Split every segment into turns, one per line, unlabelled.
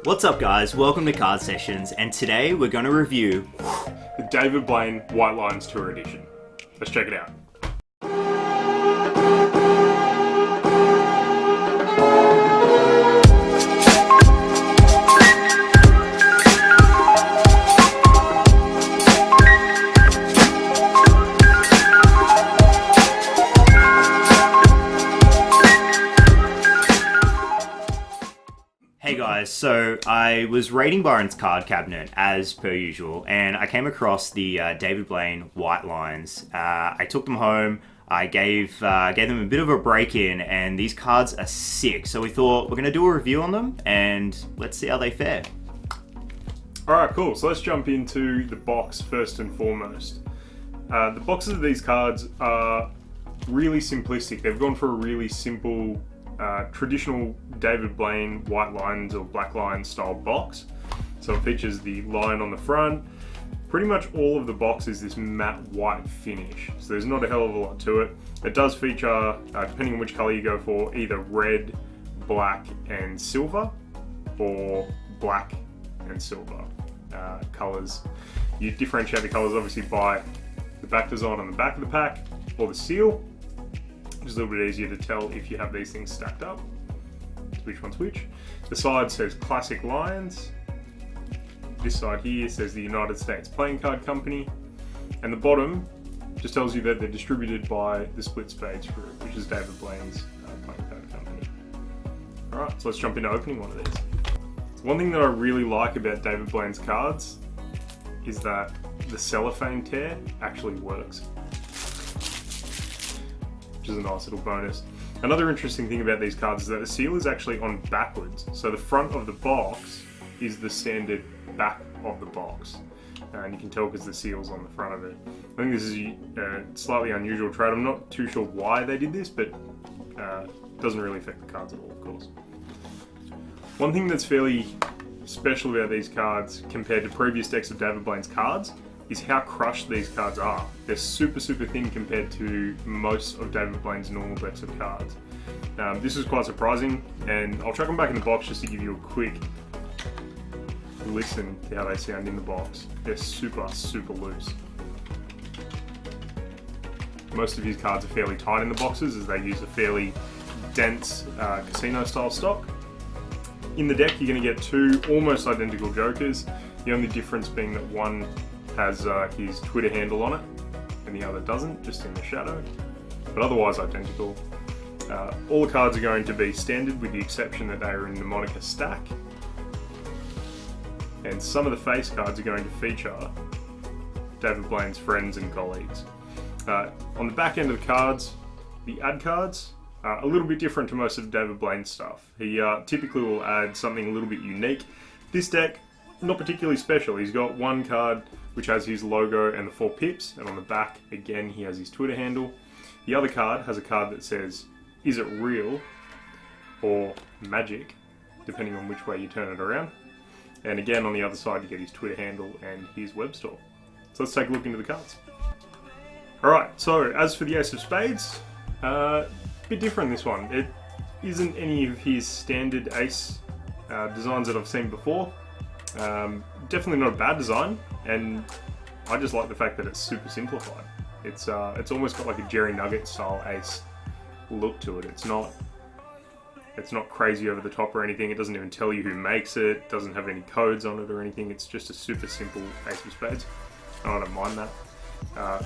What's up guys, welcome to Card Sessions, and today we're going to review
the David Blaine White Lines Tour Edition. Let's check it out.
Hey guys, so I was raiding Byron's card cabinet as per usual, and I came across the David Blaine White Lines. I took them home, I gave them a bit of a break-in, and these cards are sick, so we thought we're going to do a review on them, and let's see how they fare.
Alright, cool. So let's jump into the box first and foremost. The boxes of these cards are really simplistic. They've gone for a really simple traditional David Blaine white lines or black line style box. So it features the line on the front. Pretty much all of the box is this matte white finish, so there's not a hell of a lot to it. It does feature, depending on which color you go for, either red, black and silver, or black and silver colors. You differentiate the colors obviously by the back design on the back of the pack or the seal. It's a little bit easier to tell if you have these things stacked up, which one's which. The side says Classic Lions. This side here says the United States Playing Card Company. And the bottom just tells you that they're distributed by the Split Spades Group, which is David Blaine's playing card company. Alright, so let's jump into opening one of these. One thing that I really like about David Blaine's cards is that the cellophane tear actually works, which is a nice little bonus. Another interesting thing about these cards is that the seal is actually on backwards. So the front of the box is the standard back of the box. And you can tell because the seal's on the front of it. I think this is a slightly unusual trade. I'm not too sure why they did this, but it doesn't really affect the cards at all, of course. One thing that's fairly special about these cards compared to previous decks of David Blaine's cards is how crushed these cards are. They're super thin compared to most of David Blaine's normal decks of cards. This is quite surprising, and I'll chuck them back in the box just to give you a quick listen to how they sound in the box. They're super loose. Most of his cards are fairly tight in the boxes as they use a fairly dense casino style stock. In the deck you're going to get two almost identical Jokers, the only difference being that one has his Twitter handle on it and the other doesn't, just in the shadow, but otherwise identical. All the cards are going to be standard with the exception that they are in the moniker stack, and some of the face cards are going to feature David Blaine's friends and colleagues. On the back end of the cards, the ad cards are a little bit different to most of David Blaine's stuff. He typically will add something a little bit unique. This deck, not particularly special. He's got one card which has his logo and the 4 pips, and on the back, again, he has his Twitter handle. The other card has a card that says, "Is it real?" or "Magic," depending on which way you turn it around. And again, on the other side, you get his Twitter handle and his web store. So let's take a look into the cards. Alright, so as for the Ace of Spades, bit different this one. It isn't any of his standard ace designs that I've seen before. Definitely not a bad design, and I just like the fact that it's super simplified. It's almost got like a Jerry Nugget style ace look to it. It's not crazy over the top or anything. It doesn't even tell you who makes it. It doesn't have any codes on it or anything. It's just a super simple Ace of Spades. I don't mind that.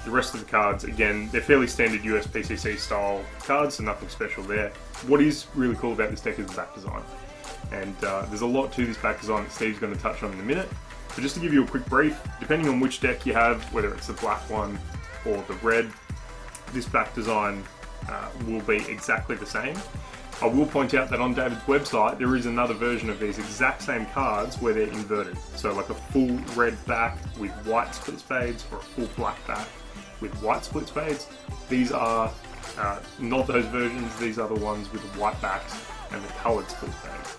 The rest of the cards, again, they're fairly standard USPCC style cards, so nothing special there. What is really cool about this deck is the back design. And there's a lot to this back design that Steve's going to touch on in a minute. But just to give you a quick brief, depending on which deck you have, whether it's the black one or the red, this back design will be exactly the same. I will point out that on David's website there is another version of these exact same cards where they're inverted. So like a full red back with white split spades, or a full black back with white split spades. These are not those versions, these are the ones with the white backs and the coloured split spades.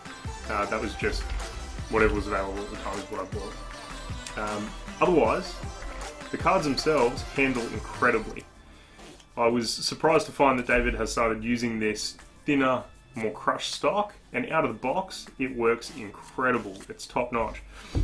That was just whatever was available at the time is what I bought. Otherwise, the cards themselves handle incredibly. I was surprised to find that David has started using this thinner more crushed stock, and out of the box, it works incredible. It's top notch.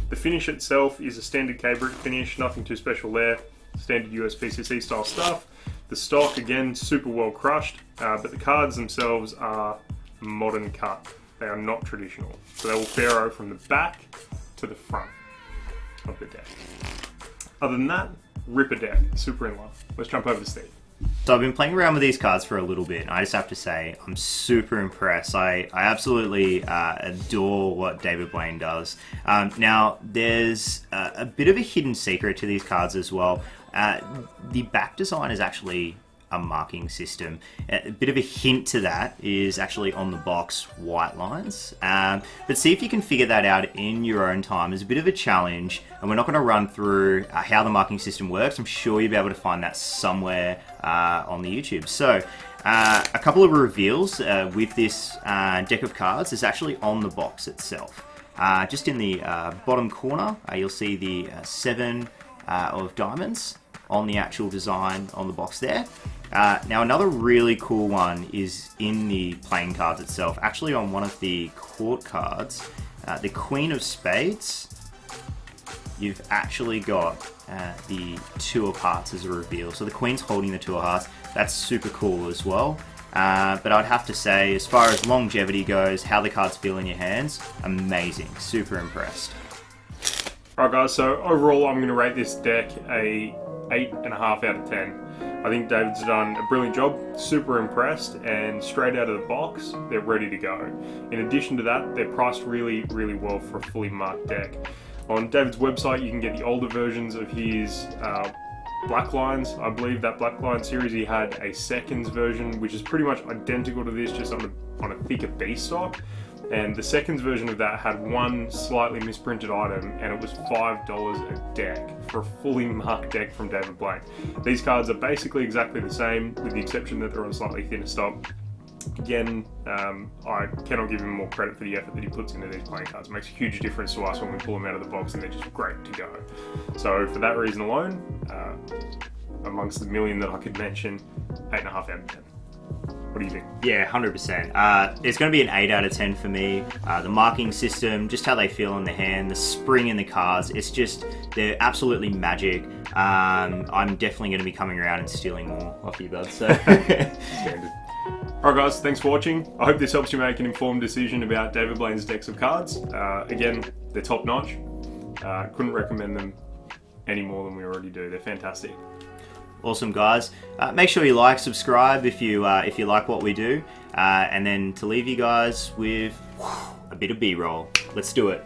The finish itself is a standard K-brick finish, nothing too special there. Standard USPCC style stuff. The stock, again, super well crushed, but the cards themselves are modern cut. They are not traditional. So they will faro from the back to the front of the deck. Other than that, ripper deck, super in love. Let's jump over to Steve.
So I've been playing around with these cards for a little bit, and I just have to say, I'm super impressed. I absolutely adore what David Blaine does. Now, there's a bit of a hidden secret to these cards as well. The back design is actually a marking system. A bit of a hint to that is actually on the box white lines. But see if you can figure that out in your own time. It's a bit of a challenge, and we're not going to run through how the marking system works. I'm sure you'll be able to find that somewhere on the YouTube. So a couple of reveals with this deck of cards is actually on the box itself. Just in the bottom corner, you'll see the 7 of diamonds on the actual design on the box there. Now another really cool one is in the playing cards itself. Actually on one of the court cards, the Queen of Spades, you've actually got the 2 of Hearts as a reveal. So the Queen's holding the 2 of Hearts. That's super cool as well. But I'd have to say, as far as longevity goes, how the cards feel in your hands, amazing. Super impressed.
Alright guys, so overall I'm going to rate this deck a 8.5 out of 10. I think David's done a brilliant job, super impressed, and straight out of the box, they're ready to go. In addition to that, they're priced really, really well for a fully marked deck. On David's website, you can get the older versions of his Black Lines. I believe that Black Line series, he had a seconds version, which is pretty much identical to this, just on a thicker B stock. And the seconds version of that had one slightly misprinted item, and it was $5 a deck for a fully marked deck from David Blaine. These cards are basically exactly the same, with the exception that they're on slightly thinner stock. Again, I cannot give him more credit for the effort that he puts into these playing cards. It makes a huge difference to us when we pull them out of the box, and they're just great to go. So for that reason alone, amongst the million that I could mention, 8.5 out of 10. What do you think?
Yeah, 100%. It's going to be an 8 out of 10 for me. The marking system, just how they feel in the hand, the spring in the cards, it's just, they're absolutely magic. I'm definitely going to be coming around and stealing more off you, bud. So.
Standard. Alright guys, thanks for watching. I hope this helps you make an informed decision about David Blaine's decks of cards. Again, they're top notch. Couldn't recommend them any more than we already do. They're fantastic.
Awesome, guys. Make sure you like, subscribe if you like what we do, and then to leave you guys with a bit of B-roll. Let's do it.